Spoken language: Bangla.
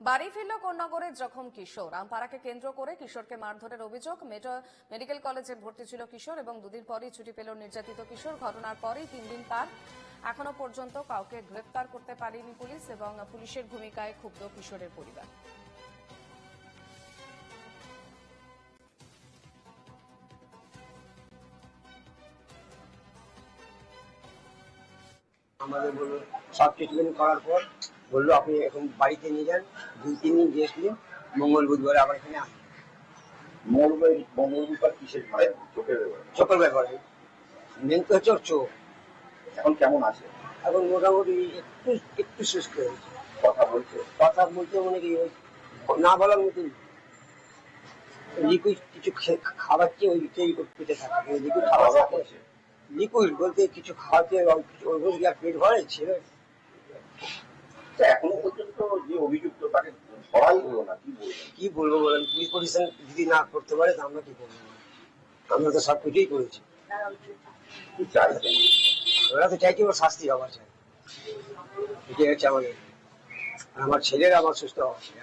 বাড়ি ফিরল কোন্নগরের জখম কিশোর। আমপাড়াকে কেন্দ্র করে কিশোরকে মারধরের অভিযোগ। মেডিকেল কলেজে ভর্তি ছিল কিশোর এবং দুদিন পরই ছুটি পেল নির্যাতিত কিশোর। ঘটনার পরই 3 দিন পার, এখনো পর্যন্ত কাউকে গ্রেফতার করতে পারেনি পুলিশ এবং পুলিশের ভূমিকায় ক্ষুব্ধ কিশোরের পরিবার। আমাদের বললো সব ট্রিটমেন্ট করার পর বললো আপনি এখন বাড়িতে নিয়ে যান, 2-3 দিন রেস্ট নিন, মঙ্গল বুধবার আবার এখানে আসেন। মঙ্গল বুধবার কিসের ভয়? চোখের ব্যাপারে মেন তো হচ্ছে ওর চোখ। এখন কেমন আছে? এখন মোটামুটি একটু একটু সুস্থ হয়েছে। কথা বলছে? কথা বলতে মানে কি ওই না বলার মতন লিকুইড কিছু খাওয়াচ্ছে, ওই পেটে থাকে লিকুইড খাওয়া খাচ্ছে। লিকুইড বলতে কিছু খাওয়াতে ওই বলতে আর পেট ভরে ছিল। এখনো পর্যন্ত যে অভিযুক্ত তাকে ধরাই হলো না, কি বলবো বলেন, পুলিশ প্রশাসন যদি না করতে পারে তো আমরা কি করবো? আমরা তো সব কিছুই করেছি। কি চাইছেন? ওরা তো চাইছি ওর শাস্তি হওয়া চাই, এটাই হচ্ছে আমাদের। আমার ছেলের আমার সুস্থ হওয়া চাই।